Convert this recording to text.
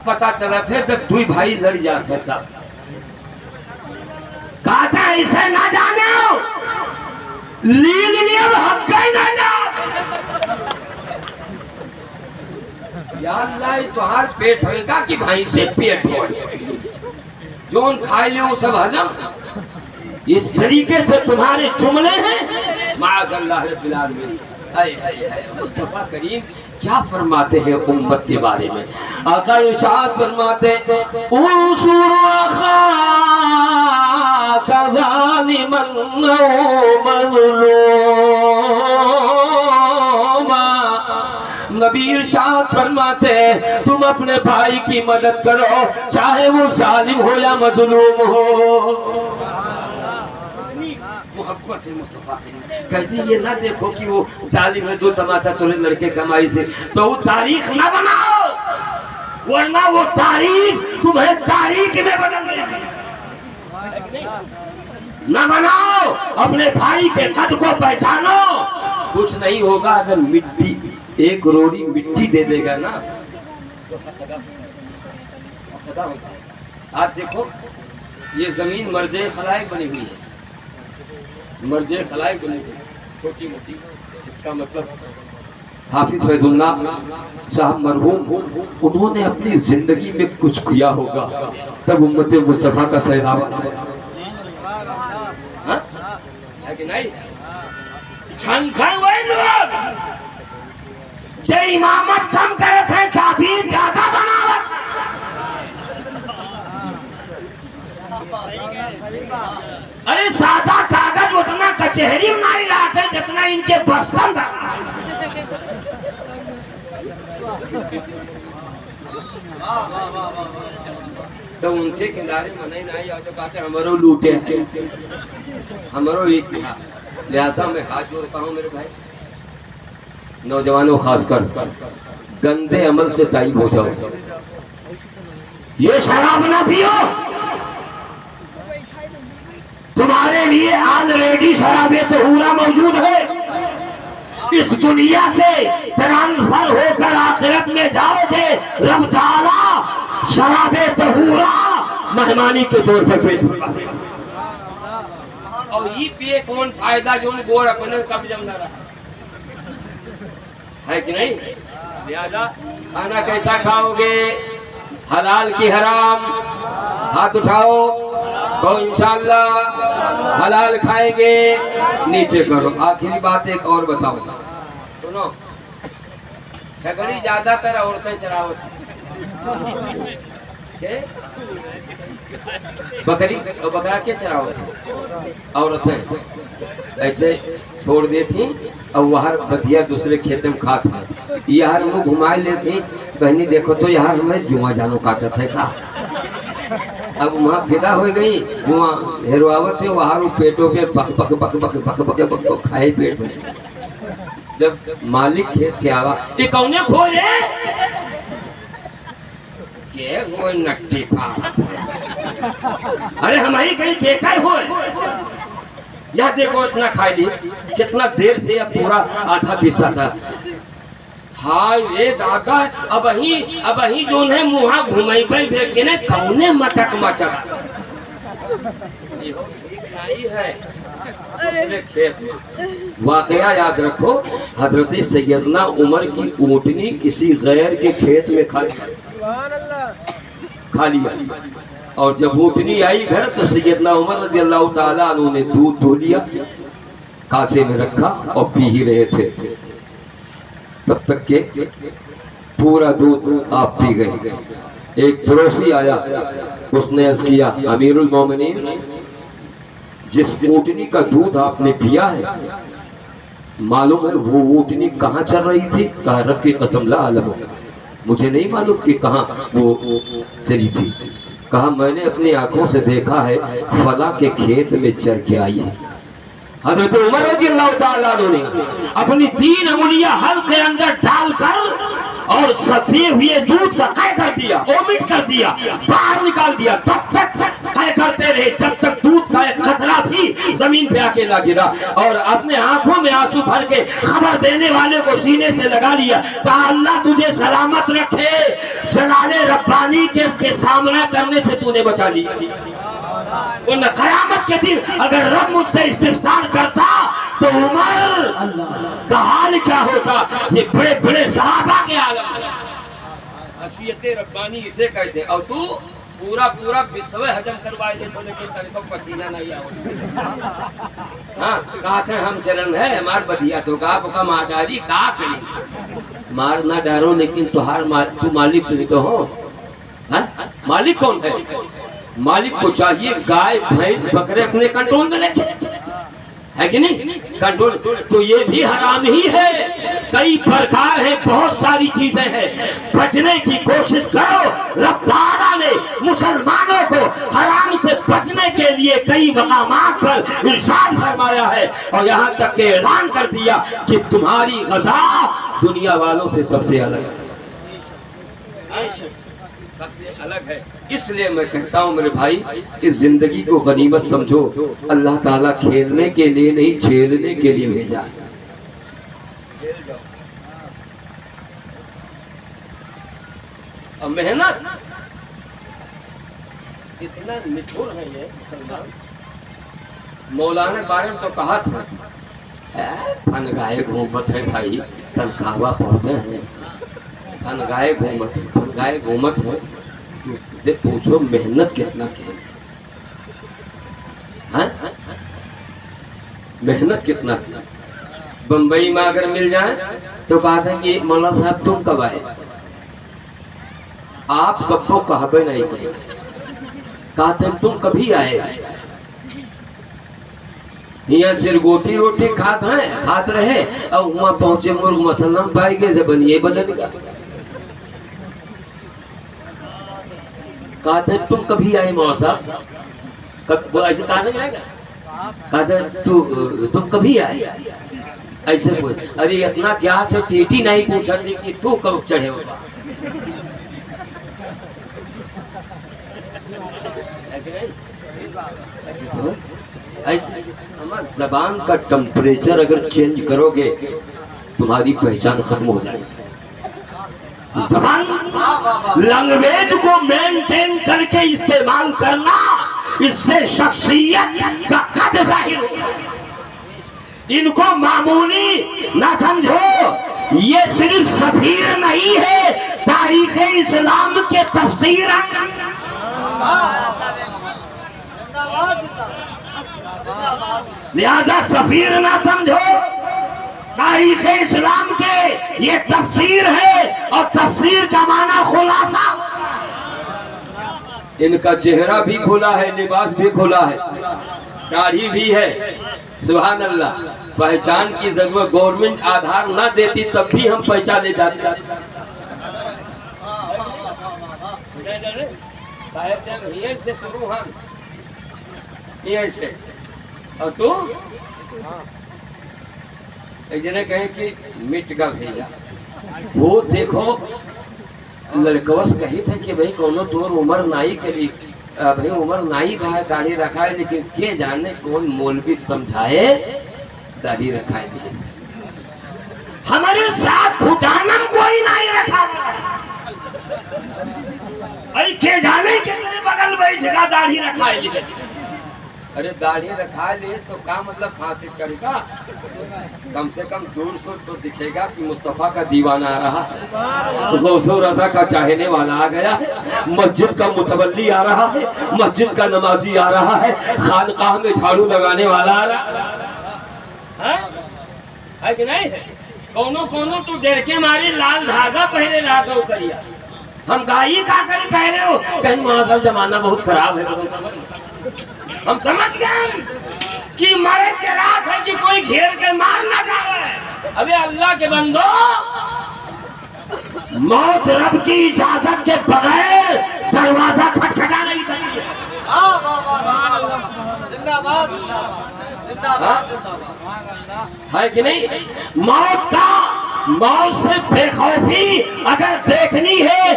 पता चला थे जब दुई भाई लड़ जाते तब कहा था इसे ना जाने लील लियब हक ना जा यार लाई तुहार पेट होएगा कि भाई से पेट हो जोन खाए ले वो सब हजम इस तरीके से तुम्हारे जुमले हैं माअज़ल्लाह रब्बिल आलमीन। मुस्तफा करीम क्या फरमाते हैं उम्मत के बारे में। आका इरशाद फरमाते नबी इरशाद फरमाते तुम अपने भाई की मदद करो चाहे वो जालिम हो या मजलूम हो। मोहब्बत है मुस्तफा कहती ये ना देखो कि वो जालिम है दो तमाचा तुरे लड़के कमाई से तो वो तारीख ना बनाओ वरना वो तारीख तुम्हें तारीख में बदल देगी। ना बनाओ अपने भाई के कद को पहचानो। कुछ नहीं होगा अगर मिट्टी एक रोड़ी मिट्टी दे देगा ना आज देखो ये जमीन मर्जे खलाइक बनी हुई है मर्जे खलाइक बनी हुई छोटी मोटी। इसका मतलब हाफिज फैजुल्लाह साहब मरहूम उन्होंने अपनी जिंदगी में कुछ किया होगा तब उम्मत मुस्तफा का सहरावा है कि नहीं। लोग जे इमामत कम करे थे काफी ज्यादा बनावत अरे सादा कागज उतना कचहरी में नहीं रहा था जितना इनके बस्तन था। तो उनके किनारे मनाई नहीं आते बातें हमारो लूटे हैं हमारो एक था लिहाजा मैं हाथ जोड़ता हूँ मेरे भाई नौजवानों खासकर गंदे अमल से ताइब हो जाओ। ये शराब ना पियो तुम्हारे लिए ऑलरेडी शराबे तहूरा मौजूद है। इस दुनिया से ट्रांसफर होकर आखिरत में जाओगे रब ताला शराबे तहूरा मेहमानी के तौर पर पेश होगा। और ये पिए कौन फायदा जो गोर अपने कब जमना रहा है कि नहीं। लिहाजा खाना कैसा खाओगे हलाल की हराम हाथ उठाओ तो इंशाअल्लाह हलाल खाएंगे नीचे करो। आखिरी बात एक और बताओ सुनो छगड़ी ज्यादातर औरतें चरावत बकरी और बकरा के चरावत औरतें ऐसे छोड़ देती और वहाँ बधिया दूसरे खेत में खात है यार मुँह घुमा लेती बहनी देखो तो यार हमें जुआ जानो काटत है का। अब वहाँ फिदा हो गई जुआ हेरवावत है वहाँ पेटों के बक बक बक बक बक बक बक बक खाए पेट में। जब मालिक खेत के आवा ये कौने खोले के वो नट्टी पा अरे हमारी कहीं केकर हो या देखो इतना खाई ली कितना देर से अब पूरा आधा पिसा था। हाय रे दादा अब ही जो है मुहा घुमाई पर देखे ने कौने मटक मचा नहीं है वाकया याद रखो हजरत सैयदना उमर की ऊँटनी किसी गैर के खेत में खा लिया और जब ऊँटनी आई घर तो सैयदना उमर रज़ी अल्लाह ताला अन्हु ने दूध धो लिया कासे में रखा और पी ही रहे थे तब तक के पूरा दूध आप पी गए। एक पड़ोसी आया उसने अर्ज़ किया अमीरुल मोमिनीन जिस ऊँटनी का दूध आपने पिया है मालूम है वो ऊँटनी कहाँ चल रही थी। कहा रब की कसम ला आलम मुझे नहीं मालूम कि कहाँ वो चली थी। कहा मैंने अपनी आंखों से देखा है फला के खेत में चर के आई है। हज़रत उमर रज़ियल्लाहु ताला अन्हु ने अपनी 3 अंगुलियां हल के अंदर डालकर और सफे हुए दूध का काय कर दिया ओमिट कर दिया बाहर निकाल दिया तब तक काय करते रहे जब तक दूध का एक कतरा भी जमीन पे अकेला गिरा और अपने आंखों में आंसू भर के खबर देने वाले को सीने से लगा लिया। कहा अल्लाह तुझे सलामत रखे, जलाले रब्बानी के सामना करने से तूने बचा लिया। कयामत के दिन अगर रब मुझसे इस्तिफसार करता तो उमर का हाल क्या होता। ये बड़े बड़े सहाबा के आलम हसीयत रब्बानी इसे कहते। और तू पूरा पूरा विश्व हजम करवाए दे तो लेकिन तेरे को पसीना नहीं आओ। हाँ कहा थे हम चरण है हमार बढ़िया तो का मादारी का करी मार ना डारो लेकिन तुहार तू मालिक नहीं तो हो। हाँ? मालिक कौन है? मालिक को चाहिए गाय भैंस बकरे अपने कंट्रोल में रखे, है कि नहीं? कंट्रोल तो ये भी हराम ही है। कई प्रकार है, बहुत सारी चीजें हैं, बचने की कोशिश करो। रब ताला ने मुसलमानों को हराम से बचने के लिए कई मकामात पर इरशाद फरमाया है और यहाँ तक के ऐलान कर दिया कि तुम्हारी ग़ज़ा दुनिया वालों से सबसे अलग है, सबसे अलग है। इसलिए मैं कहता हूँ मेरे भाई, इस जिंदगी को गनीमत समझो। अल्लाह ताला खेलने के लिए नहीं झेलने के लिए भेजा। अब मेहनत इतना निठुर है ये मुसलमान। मौलाना बारे में तो कहा था फनगाए घूमत है भाई, तनख्वाह पहुंचे हैं, फनगाए घूमत है। से पूछो मेहनत कितना की, हाँ? मेहनत कितना की। बम्बई में अगर मिल जाए तो कहा था कि मौला साहब तुम कब आए, आप कब कहबे नहीं कहे, कहा था तुम कभी आए। यहाँ सिरगोटी रोटी खात रहे और वहां पहुंचे मुर्ग मसलम पाई गए से बनिए बदल गया। कहा था तुम कभी आए मौला साहब, कब ऐसे कहा नहीं आएगा। कहा था तुम कभी आए, ऐसे बोल। अरे इतना क्या से टीटी नहीं पूछा थी कि तू कब चढ़े होगा। ऐसे हमारी जबान का टेम्परेचर अगर चेंज करोगे तुम्हारी पहचान खत्म हो जाएगी। जबान लैंग्वेज को मेंटेन करके इस्तेमाल करना, इससे शख्सियत का कद जाहिर होगा। इनको मामूली ना समझो, ये सिर्फ सफीर नहीं है, तारीख इस्लाम के तफसीर। लिहाजा सफीर ना समझो, तारीख इस्लाम के ये तफसीर है और तफसीर का माना खुलासा। इनका चेहरा भी खुला है, लिबास भी खुला है, दाढ़ी भी है। सुभान अल्लाह। पहचान की जरूरत गवर्नमेंट आधार ना देती तब भी हम पहचाने जाते। से शुरू हम से और तू जिन्हें कहे कि मिट का भेजा वो देखो लड़कवस कही थे कि भाई कोनो तोर उम्र नाई करी, भाई उम्र नाई भाई दाढ़ी रखा है, लेकिन के जाने कौन मौलवी समझाए दाढ़ी रखा है। हमारे साथ भूटानम कोई नहीं रखा, भाई के जाने के बगल बैठेगा दाढ़ी रखा है। अरे दाढ़ी रखा ले तो क्या मतलब फांसी करेगा, कम से कम दूर से तो दिखेगा कि मुस्तफा का दीवाना आ रहा है, गौसो रजा का चाहने वाला आ गया है, मस्जिद का मुतवल्ली आ रहा है, मस्जिद का नमाजी आ रहा है, खानकाह में झाड़ू लगाने वाला आ रहा है कि नहीं है। कोनो कोनो तो डर के मारे लाल धागा पहले रहा करिया, हम गाई का कर कह रहे हो, कहीं मौसम जमाना बहुत खराब है। हम समझ गए कि मरे के रात है कि कोई घेर के मार ना जाए। अबे अल्लाह के बंदो, मौत रब की इजाजत के बगैर दरवाजा खटखटा नहीं सकती है। जिंदाबाद जिंदाबाद है कि नहीं। मौत से बेखौफी अगर देखनी है